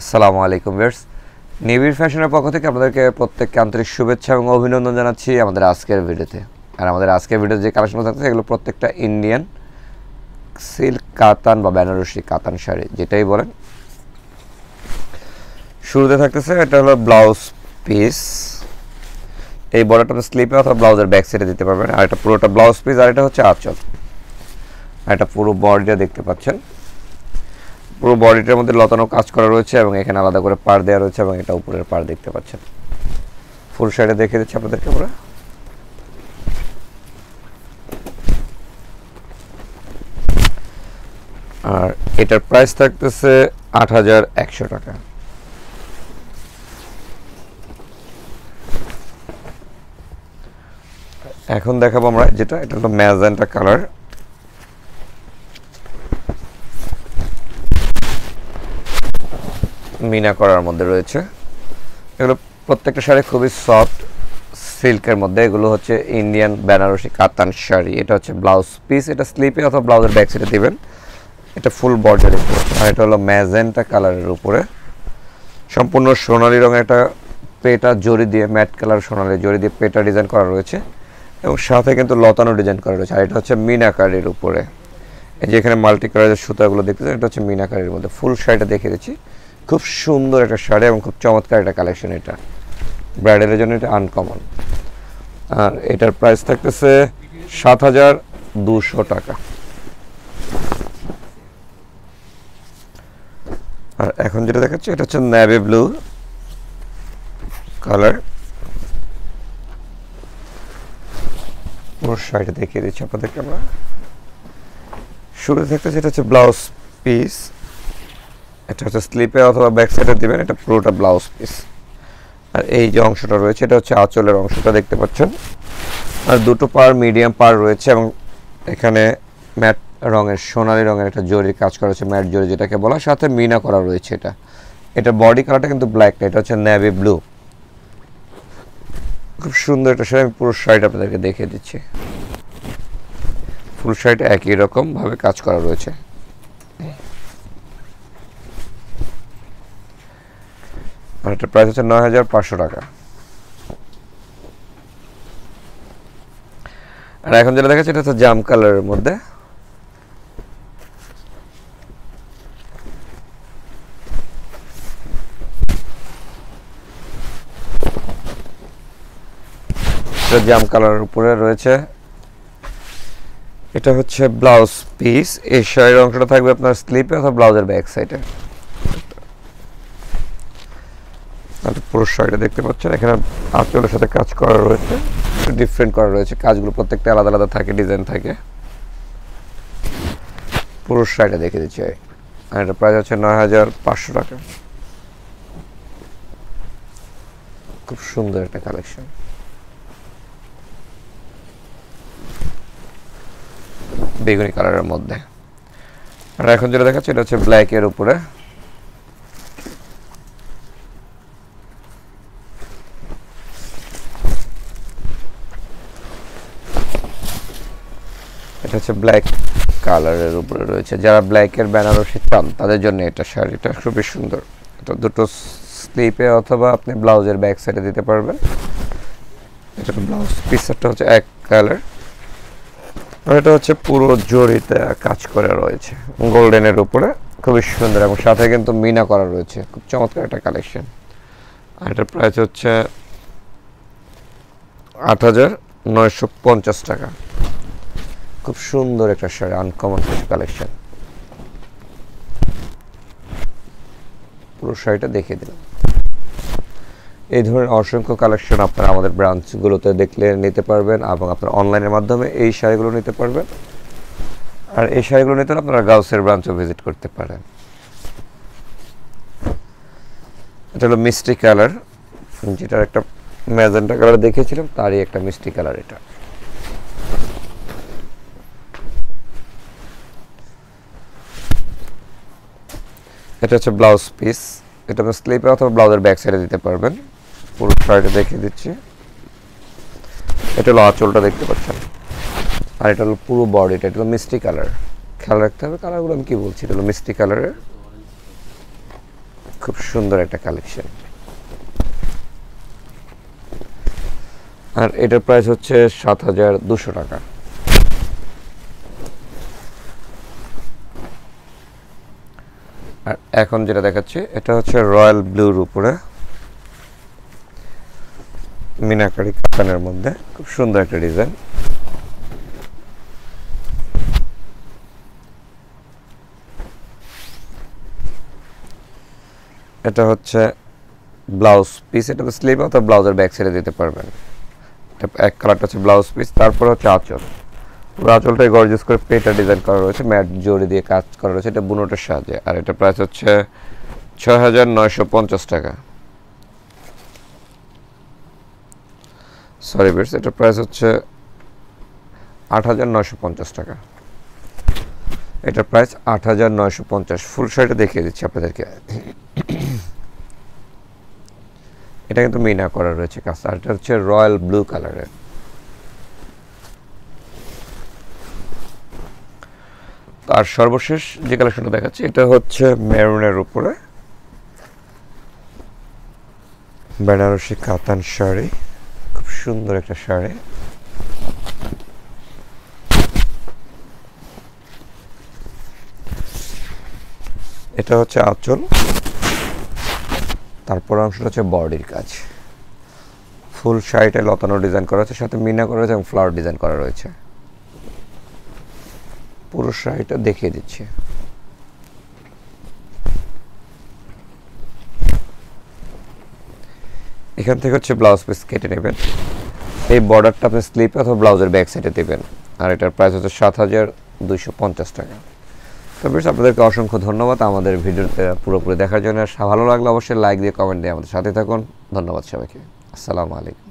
আসসালামু আলাইকুম ভিউয়ার্স, নিবিড় ফ্যাশনের পক্ষ থেকে আপনাদেরকে প্রত্যেককে আন্তরিক শুভেচ্ছা এবং অভিনন্দন জানাচ্ছি আমাদের আজকের ভিডিওতে। আর আমাদের আজকের ভিডিওতে যে কালেকশন থাকছে এগুলো প্রত্যেকটা ইন্ডিয়ান সিল্ক কাতান বা বেনারসি কাতান শাড়ি যেটাই বলেন। শুরুতে থাকতেছে এটা হলো ব্লাউজ পিস। এই বর্ডারটা আপনি স্লিপে অথবা ব্লাউজের ব্যাক সাইডে দিতে পারবেন। আর এটা পুরোটা ব্লাউজ পিস, আর এটা হচ্ছে আঁচল। আর এটা পুরো বডিটা দেখতে পাচ্ছেন, পুরো বডিটার মধ্যে লতানো কাজ করা রয়েছে এবং এখানে আলাদা করে পাড় দেওয়া রয়েছে এবং এটা উপরের পাড় দেখতে পাচ্ছেন। ফুল সাইডে দেখে দিচ্ছি আপনাদেরকে আমরা। আর এটার প্রাইস থাকতেছে ৮,১০০ টাকা। এখন দেখাবো আমরা যেটা, এটা হলো ম্যাজেন্টা কালার। মিনা করার মধ্যে রয়েছে। এগুলো প্রত্যেকটা শাড়ি খুবই সফট সিল্কের মধ্যে। এগুলো হচ্ছে ইন্ডিয়ান বেনারসি কাতান শাড়ি। এটা হচ্ছে ব্লাউজ পিস, এটা স্লিপে অথবা ব্লাউজের ব্যাক সাইডে দিবেন। এটা ফুল বর্ডার উপরে। আর এটা হলো ম্যাজেন্টা কালারের উপরে সম্পূর্ণ সোনালি রঙের একটা পেটা জরি দিয়ে, ম্যাট কালার সোনালি জরি দিয়ে পেটা ডিজাইন করা রয়েছে এবং সাথে কিন্তু লতানো ডিজাইন করা রয়েছে। আর এটা হচ্ছে মিনাকারির উপরে। এই যে এখানে মাল্টি কালারের সুতাগুলো দেখতেছেন, এটা হচ্ছে মিনাকারির মধ্যে। ফুল শাড়িটা দেখিয়ে দিচ্ছি। খুব সুন্দর একটা শাড়ি এবং খুব চমৎকার একটা কালেকশন। এটা ব্রাইডালের জন্য এটা আনকমন। আর এটার প্রাইস থাকতেছে ৭,২০০ টাকা। আর এখন যেটা দেখাচ্ছি এটা হচ্ছে নেভি ব্লু কালার। পুরো শাড়িটা দেখিয়ে দিচ্ছি আপনাদেরকে আমরা। শুরু থাকতেছে এটা হচ্ছে ব্লাউজ পিস। এটা হচ্ছে স্লিপে অথবা ব্যাক সাইডে দিবেন। এটা পুরোটা ব্লাউজ পিস। আর এই যে অংশটা রয়েছে এটা হচ্ছে আঁচলের অংশটা দেখতে পাচ্ছেন। আর দুটো পার মিডিয়াম পার রয়েছে এবং এখানে ম্যাট রঙের সোনালি রঙের একটা জরি কাজ করা হচ্ছে, ম্যাট জরি যেটাকে বলা, সাথে মিনা করা রয়েছে। এটা বডি কালারটা কিন্তু ব্ল্যাক না, এটা হচ্ছে নেভি ব্লু। খুব সুন্দর একটা শাড়ি। আমি পুরো শাড়িটা আপনাদেরকে দেখিয়ে দিচ্ছি। ফুল শাড়িটা একই রকম ভাবে কাজ করা রয়েছে। আর এটার প্রাইস হচ্ছে ৯,৫০০ টাকা। আর এখন যেটা দেখাচ্ছি এটা হচ্ছে জাম কালারের মধ্যে। জাম কালারের উপরে রয়েছে। এটা হচ্ছে ব্লাউজ পিস। এই শাড়ির অংশটা থাকবে আপনার স্লিপে অথবা ব্লাউজের ব্যাক সাইডে। পুরো শাড়িটা দেখতে পাচ্ছেন, এখানে আঁচলের সাথে কাজ করা রয়েছে, ডিফারেন্ট করা রয়েছে। কাজগুলো প্রত্যেকটা আলাদা আলাদা থাকে, ডিজাইন থাকে। পুরো শাড়িটা দেখে দিচ্ছি। আর এটা প্রাইস হচ্ছে ৯,৫০০ টাকা। খুব সুন্দর একটা কালেকশন। বেগুনি কালারের মধ্যে। আর এখন যেটা দেখাচ্ছি এটা হচ্ছে ব্ল্যাক এর উপরে। এটা হচ্ছে ব্ল্যাক কালারের উপরে রয়েছে। যারা ব্ল্যাকের বেনারসি চান তাদের জন্য এটা শাড়িটা খুবই সুন্দর। এটা দুটো স্লিপে অথবা আপনি ব্লাউজের ব্যাক সাইডে দিতে পারবেন। এটা ব্লাউজ পিসটা হচ্ছে এক কালার। আর এটা হচ্ছে পুরো জরিতে কাজ করা রয়েছে গোল্ডেনের উপরে, খুবই সুন্দর এবং সাথে কিন্তু মিনা করা রয়েছে। খুব চমৎকার একটা কালেকশন। আর এটার প্রাইস হচ্ছে ৮,৯৫০ টাকা। খুব সুন্দর একটা শাড়ি, আনকমন কালেকশন। পুরো শাড়িটা দেখিয়ে দিলাম। এই ধরনের অসংখ্য কালেকশন আপনারা আমাদের ব্রাঞ্চগুলোতে দেখলে নিতে পারবেন এবং আপনারা অনলাইনের মাধ্যমে এই শাড়িগুলো নিতে পারবেন। আর এই শাড়িগুলো নিতে হলে আপনারা গাউসের ব্রাঞ্চও ভিজিট করতে পারেন। এটা হলো মিষ্টি কালার, যেটার একটা ম্যাজেন্টা কালার দেখিয়েছিলাম তারই একটা মিষ্টি কালার। এটা হচ্ছে ব্লাউজ পিস। এটা আপনি স্লিপে অথবা ব্লাউজের ব্যাক সাইডে দিতে পারবেন। পুরো শাড়িটা দেখিয়ে দিচ্ছি। এটা হলো আঁচলটা দেখতে পাচ্ছেন। আর এটা হলো পুরো বডিটা। এটা হলো মিষ্টি কালার। খেয়াল রাখতে হবে কালারগুলো আমি কি বলছি। এটা হলো মিষ্টি কালারের, খুব খুব সুন্দর একটা কালেকশন। আর এটার প্রাইস হচ্ছে ৭,২০০ টাকা। আর এখন যেটা দেখাচ্ছি এটা হচ্ছে রয়্যাল ব্লুর উপরে মিনাকারি কাতানের মধ্যে খুব সুন্দর একটা ডিজাইন। এটা হচ্ছে ব্লাউজ পিস, এটা স্লিভ অথবা ব্লাউজের ব্যাক সাইডে দিতে পারবেন। এক কালারটা হচ্ছে ব্লাউজ পিস, তারপর হচ্ছে আঁচল। পুরো আঁচলটাই গর্জিয়াস করে পেটা ডিজাইন করা রয়েছে, ম্যাট জড়ি দিয়ে কাজ করা রয়েছে, এটা বুনোটের সাহায্যে। আর এটা প্রাইস হচ্ছে ৬,৯৫০ টাকা। সরি বেটস, এটা প্রাইস হচ্ছে ৮,৯৫০ টাকা। এটার প্রাইস ৮,৯৫০। ফুল শাড়িটা দেখিয়ে দিচ্ছি আপনাদেরকে। এটা কিন্তু মিনা করা রয়েছে কাজ। আর এটা হচ্ছে রয়্যাল ব্লু কালারের। আর সর্বশেষ যে কালেকশনটা দেখাচ্ছি এটা হচ্ছে মেরুনের উপরে বেনারসি কাতান শাড়ি, খুব সুন্দর একটা শাড়ি। এটা হচ্ছে আঁচল, তারপর অংশটা হচ্ছে বডির কাজ। ফুল শাড়িটা লতানো ডিজাইন করা আছে, সাথে মিনা করা রয়েছে এবং ফ্লাওয়ার ডিজাইন করা রয়েছে। পুরো শাড়িটা দেখিয়ে দিচ্ছি। এখান থেকে হচ্ছে ব্লাউজ পিস কেটে নেবেন। এই বর্ডারটা আপনি স্লিপ অথবা ব্লাউজের ব্যাক সাইডে দেবেন। আর এটার প্রাইস হচ্ছে ৭,২৫০ টাকা। তো বেশ, আপনাদেরকে অসংখ্য ধন্যবাদ আমাদের ভিডিওতে পুরোপুরি দেখার জন্য। ভালো লাগলে অবশ্যই লাইক দিয়ে কমেন্ট দিয়ে আমাদের সাথে থাকুন। ধন্যবাদ সবাইকে। আসসালামু আলাইকুম।